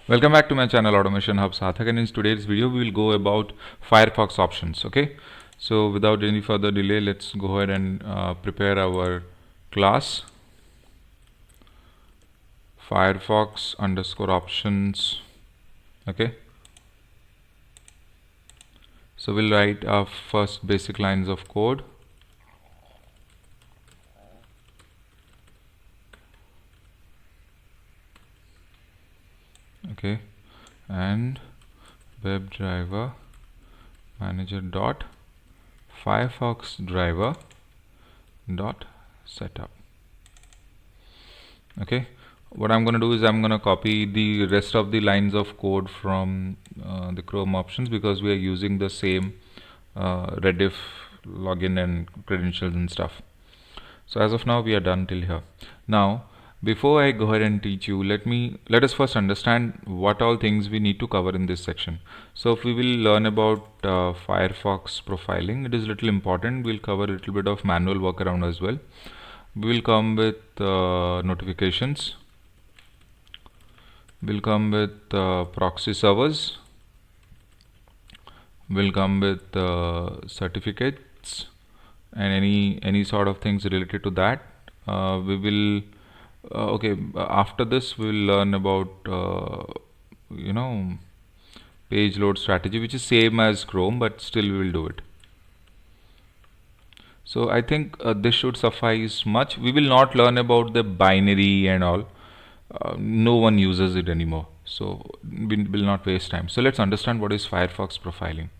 Welcome back to my channel Automation Hub Sathak, and in today's video we will go about Firefox options. Okay, so without any further delay, let's go ahead and prepare our class Firefox underscore options. Okay, so we'll write our first basic lines of code. Okay, and WebDriver manager dot Firefox driver dot setup. Okay, what I'm going to do is I'm going to copy the rest of the lines of code from the Chrome options, because we are using the same Rediff login and credentials and stuff. So as of now we are done till here. Now before I go ahead and teach you, let us first understand what all things we need to cover in this section. So if we will learn about Firefox profiling, it is little important. We'll cover a little bit of manual workaround as well. We will come with notifications. We'll come with proxy servers. We'll come with certificates and any sort of things related to that. We will after this we will learn about page load strategy, which is same as Chrome, but still we will do it. So I think this should suffice much. We will not learn about the binary and all. No one uses it anymore, so we will not waste time. So let's understand what is Firefox profiling.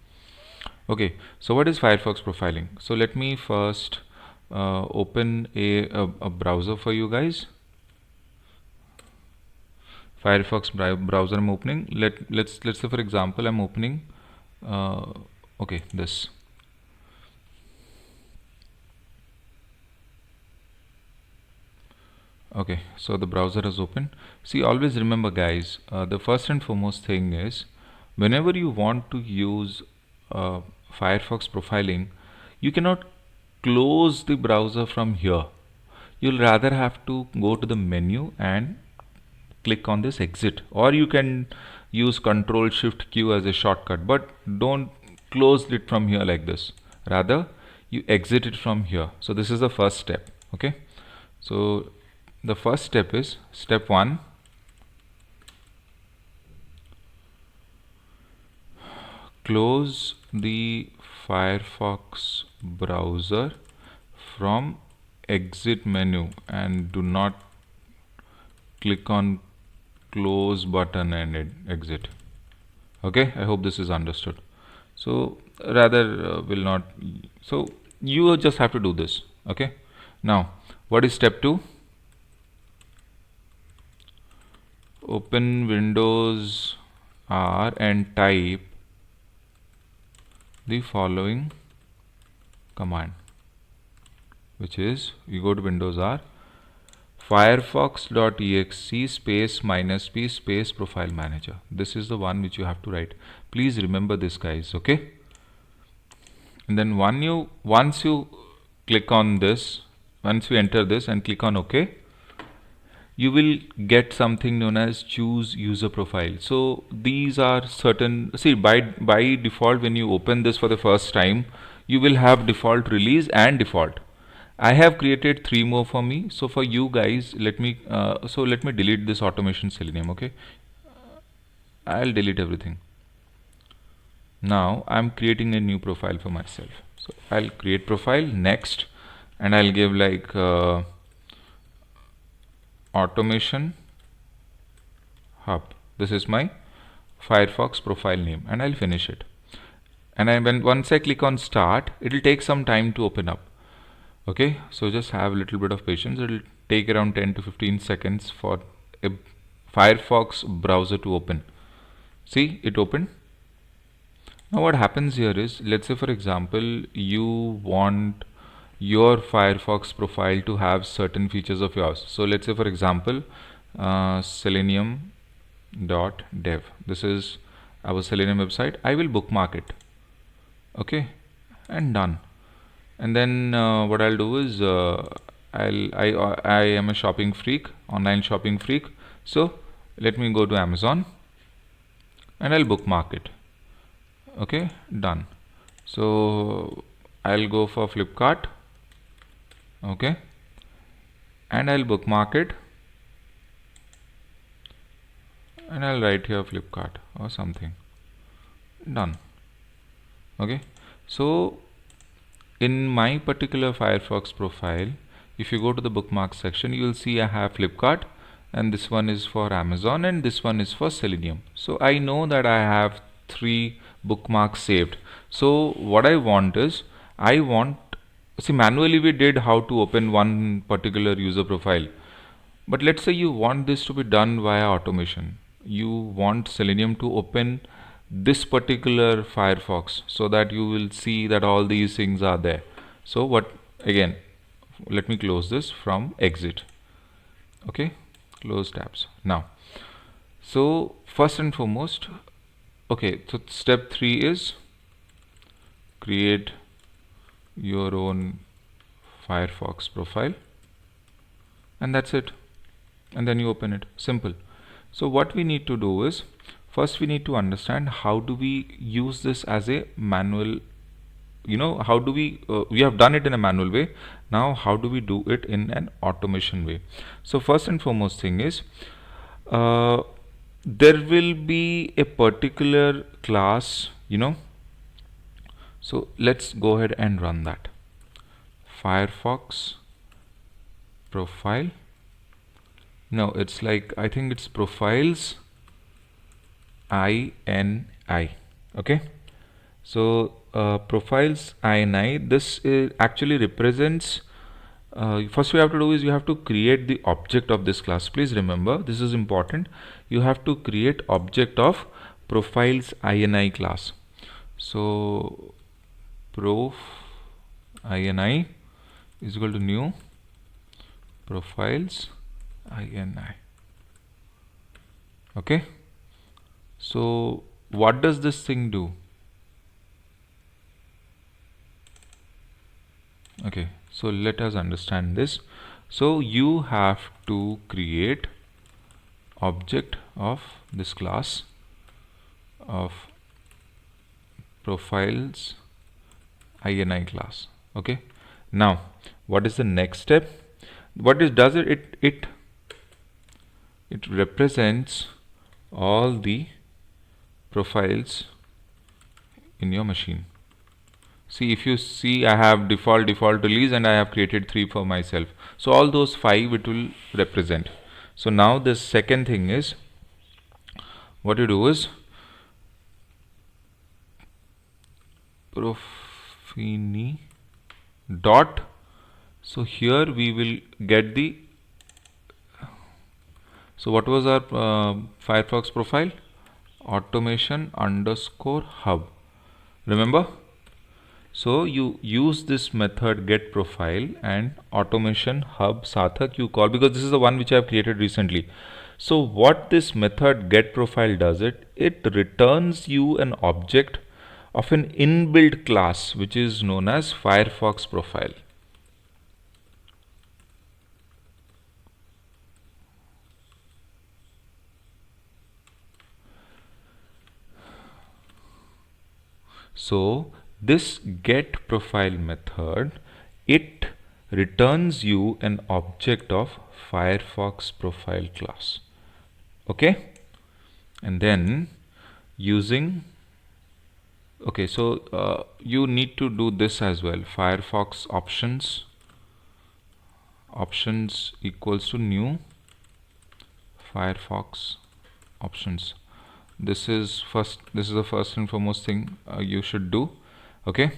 Okay, so what is Firefox profiling? So let me first open a browser for you guys. Firefox browser I'm opening. Let's say for example I'm opening this. Okay, so the browser is open. See, always remember guys, the first and foremost thing is, whenever you want to use Firefox profiling, you cannot close the browser from here. You'll rather have to go to the menu and click on this exit, or you can use Control Shift Q as a shortcut, but don't close it from here like this. Rather, you exit it from here. So this is the first step. Okay, so the first step is step 1. Close the Firefox browser from exit menu and do not click on close button and exit. Okay, I hope this is understood. So rather will not, so you just have to do this. Okay, now what is step 2? Open Windows R and type the following command, which is, you go to Windows R, firefox.exe space -p space profile manager. This is the one which you have to write. Please remember this guys. Okay, and then once you click on this, once you enter this and click on OK, you will get something known as choose user profile. So these are certain, see, by default when you open this for the first time, you will have default release and default. I have created 3 more for me. So for you guys, let me delete this automation Selenium. Okay, I'll delete everything. Now I'm creating a new profile for myself. So I'll create profile, next, and I'll give like Automation Hub. This is my Firefox profile name, and I'll finish it. And once I click on start, it will take some time to open up. Okay, so just have a little bit of patience. It will take around 10 to 15 seconds for a Firefox browser to open. See, it opened. Now what happens here is, let's say for example you want your Firefox profile to have certain features of yours. So let's say for example selenium.dev. This is our Selenium website. I will bookmark it. Okay, and done. And then what I'll do is I am a shopping freak, online shopping freak. So let me go to Amazon and I'll bookmark it. Okay, done. So I'll go for Flipkart. Okay, and I'll bookmark it, and I'll write here Flipkart or something. Done. Okay, so in my particular Firefox profile, if you go to the bookmark section, you will see I have Flipkart, and this one is for Amazon, and this one is for Selenium. So I know that I have 3 bookmarks saved. So what I want is, see, manually we did how to open one particular user profile, but let's say you want this to be done via automation. You want Selenium to open this particular Firefox so that you will see that all these things are there. So what, again, let me close this from exit. Okay, close tabs. Now, so first and foremost, okay, so step 3 is create your own Firefox profile, and that's it. And then you open it. Simple. So what we need to do is, first we need to understand how do we use this as a manual, how do we have done it in a manual way. Now how do we do it in an automation way? So first and foremost thing is, there will be a particular class, so let's go ahead and run that. Firefox profile. No, it's like, I think it's profiles INI. Okay, so profiles INI, this actually represents, first you have to do is you have to create the object of this class. Please remember, this is important. You have to create object of profiles INI class. So prof INI is equal to new profiles INI. Okay, so what does this thing do? Okay, so let us understand this. So you have to create object of this class of profiles INI class. Okay, now what is the next step? What it does, it represents all the profiles in your machine. See, if you see, I have default release, and I have created 3 for myself. So all those 5 it will represent. So now the second thing is, what you do is profini dot, so here we will get the, so what was our Firefox profile? Automation underscore hub. Remember? So you use this method get profile and automation hub Sathak you call, because this is the one which I have created recently. So what this method get profile does, it returns you an object of an inbuilt class which is known as Firefox profile. So this get profile method, it returns you an object of Firefox profile class. Okay, and then using, okay, so you need to do this as well. Firefox options equals to new Firefox options. This is the first and foremost thing you should do. Okay,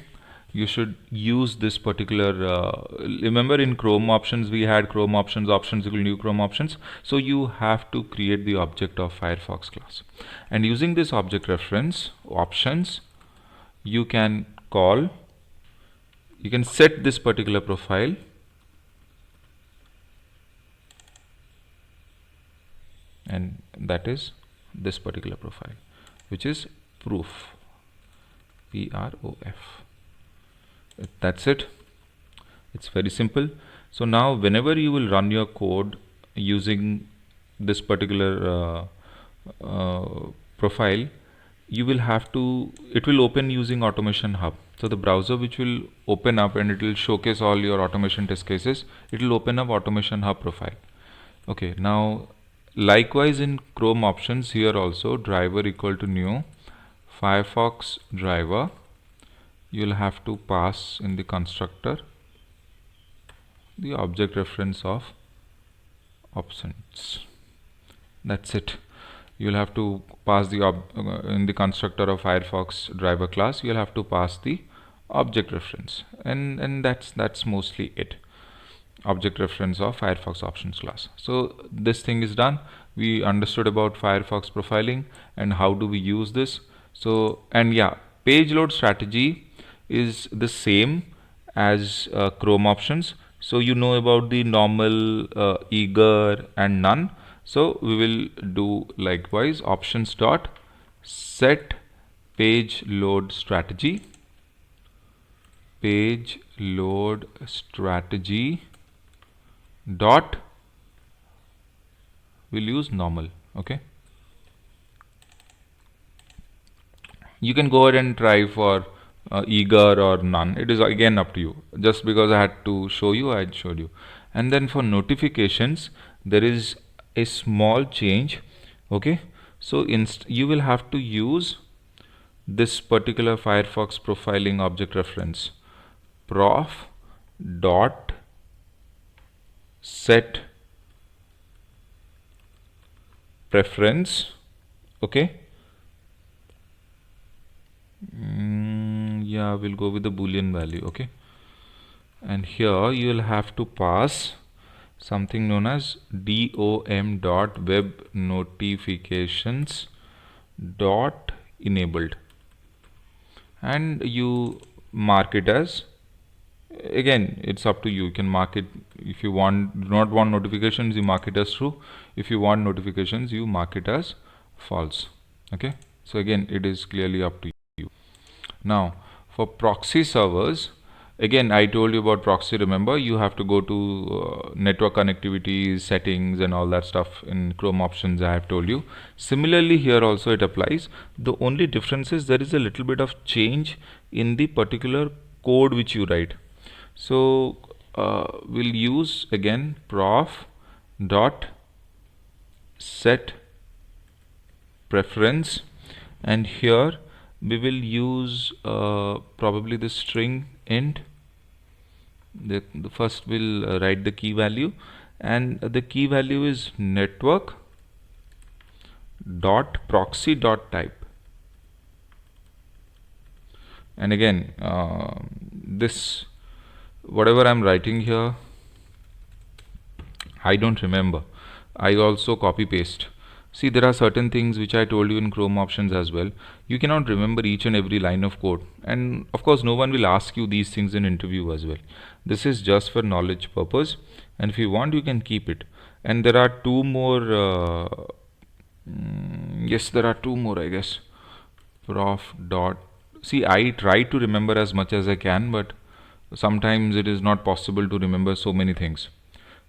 you should use this particular, remember in Chrome options we had Chrome options equal to new Chrome options. So you have to create the object of Firefox class, and using this object reference options, you can set this particular profile, and that is this particular profile, which is proof, PROF. That's it. It's very simple. So now whenever you will run your code using this particular profile, you will have to, it will open using Automation Hub. So the browser which will open up and it will showcase all your automation test cases, it will open up Automation Hub profile. Okay, now likewise in Chrome options, here also driver equal to new Firefox driver, you will have to pass in the constructor the object reference of options. That's it. You'll have to pass the in the constructor of Firefox driver class, you'll have to pass the object reference, and that's mostly it. Object reference of Firefox options class. So this thing is done. We understood about Firefox profiling and how do we use this. So, and yeah, page load strategy is the same as Chrome options. So you know about the normal, eager and none. So we will do likewise options dot set page load strategy, page load strategy dot, we'll use normal. Okay, you can go ahead and try for eager or none. It is again up to you. Just because I had to show you, I showed you. And then for notifications, there is a small change. Okay, so you will have to use this particular Firefox profiling object reference, prof dot set preference. Okay, yeah, we'll go with the boolean value. Okay, and here you will have to pass something known as dom dot web notifications dot enabled, and you mark it as, again it's up to you. You can mark it, if you want, do not want notifications, you mark it as true. If you want notifications, you mark it as false. Okay, so again it is clearly up to you. Now for proxy servers, again I told you about proxy. Remember, you have to go to network connectivity settings and all that stuff in Chrome options. I have told you. Similarly here also it applies. The only difference is there is a little bit of change in the particular code which you write. So we'll use again prof dot set preference, and here we will use probably the string int. The first will write the key value, and the key value is network dot proxy dot type. And again this, whatever I'm writing here, I don't remember. I also copy paste. See, there are certain things which I told you in Chrome options as well. You cannot remember each and every line of code, and of course no one will ask you these things in interview as well. This is just for knowledge purpose, and if you want you can keep it. And there are two more yes, there are two more, I guess. Prof dot, see, I try to remember as much as I can, but sometimes it is not possible to remember so many things.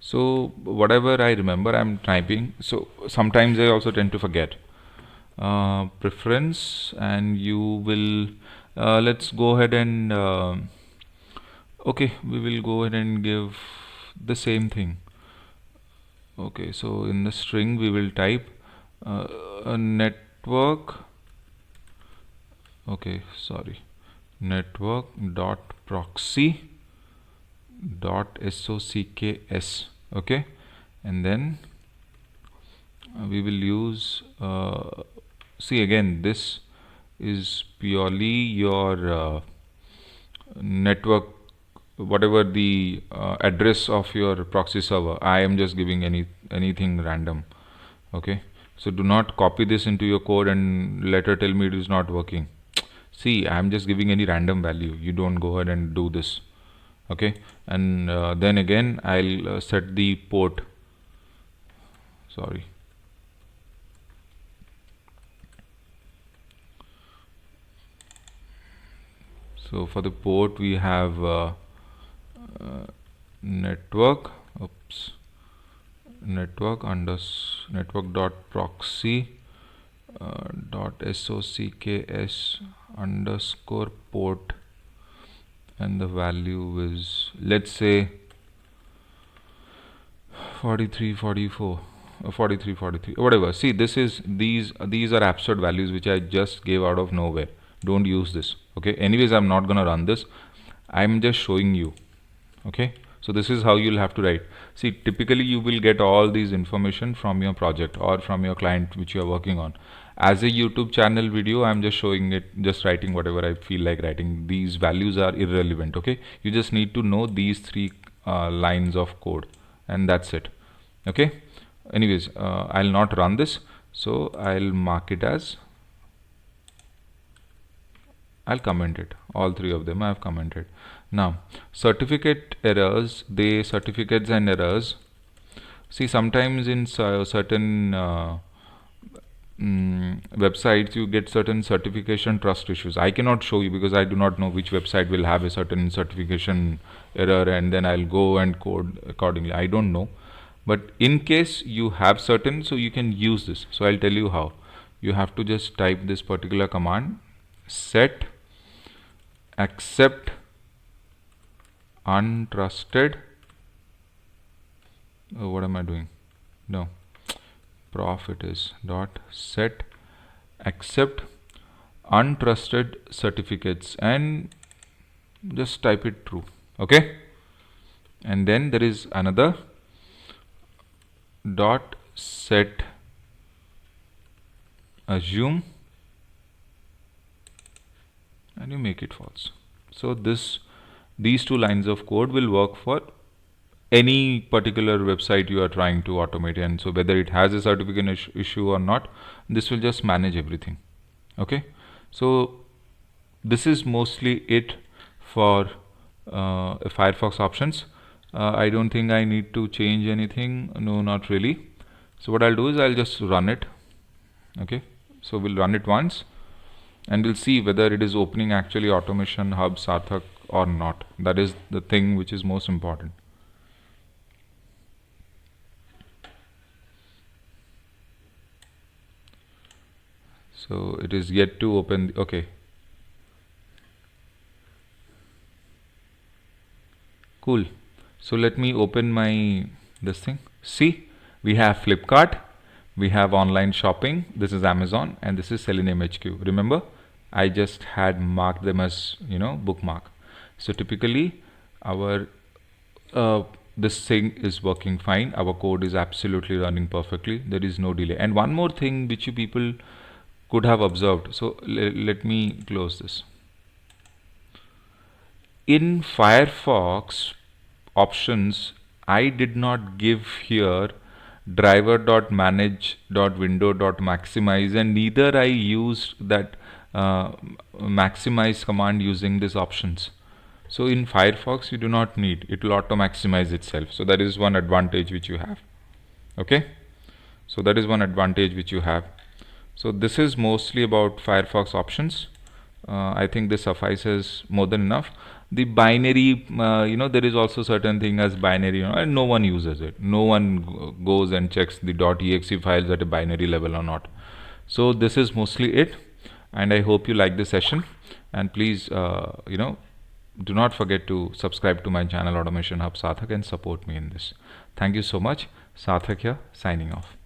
So whatever I remember I'm typing. So sometimes I also tend to forget. Preference, and you will let's go ahead and okay, we will go ahead and give the same thing. Okay, so in the string we will type a network, okay, sorry, network dot proxy dot socs. Okay, and then we will use see, again this is purely your network, whatever the address of your proxy server. I am just giving anything random. Okay, so do not copy this into your code and later tell me it is not working. See, I am just giving any random value. You don't go ahead and do this. Okay, and then again I'll set the port, sorry, so for the port we have network, oops, network dot proxy dot socks underscore port, and the value is, let's say, 43, 44, 43, 43, whatever. See, these are absurd values which I just gave out of nowhere. Don't use this. Okay, anyways, I'm not gonna run this. I'm just showing you. Okay, so this is how you'll have to write. See, typically you will get all these information from your project or from your client which you are working on. As a YouTube channel video, I'm just showing it, just writing whatever I feel like writing. These values are irrelevant. Okay, you just need to know these three lines of code, and that's it. Okay, anyways, I'll not run this, so I'll mark it as, I'll comment it. All three of them I have commented. Now, certificate errors, certificates and errors. See, sometimes in certain websites you get certain certification trust issues. I cannot show you because I do not know which website will have a certain certification error, and then I'll go and code accordingly. I don't know, but in case you have certain, so you can use this. So I'll tell you how. You have to just type this particular command, set accept untrusted, what am I doing? No, prof it is dot set accept untrusted certificates, and just type it true. Okay, and then there is another dot set assume, and you make it false. So these two lines of code will work for any particular website you are trying to automate, and so whether it has a certificate issue or not, this will just manage everything. Okay, so this is mostly it for Firefox options. I don't think I need to change anything. No, not really. So what I'll do is I'll just run it. Okay, so we'll run it once and we'll see whether it is opening actually Automation Hub Sarthak or not. That is the thing which is most important. So it is yet to open. Okay, cool. So let me open my this thing. See, we have Flipkart, we have online shopping, this is Amazon, and this is Selenium HQ. Remember, I just had marked them as, bookmark. So typically our this thing is working fine. Our code is absolutely running perfectly. There is no delay. And one more thing which you people could have observed. So let me close this. In Firefox options, I did not give here driver.manage.window.maximize, and neither I used that maximize command using these options. So in Firefox you do not need, it will auto maximize itself. So that is one advantage which you have. Okay, so that is one advantage which you have. So this is mostly about Firefox options. I think this suffices more than enough. The binary, there is also certain thing as binary, and no one uses it. No one goes and checks the .exe files at a binary level or not. So this is mostly it, and I hope you like this session. And please, do not forget to subscribe to my channel Automation Hub Sarthak and support me in this. Thank you so much. Sarthak here, signing off.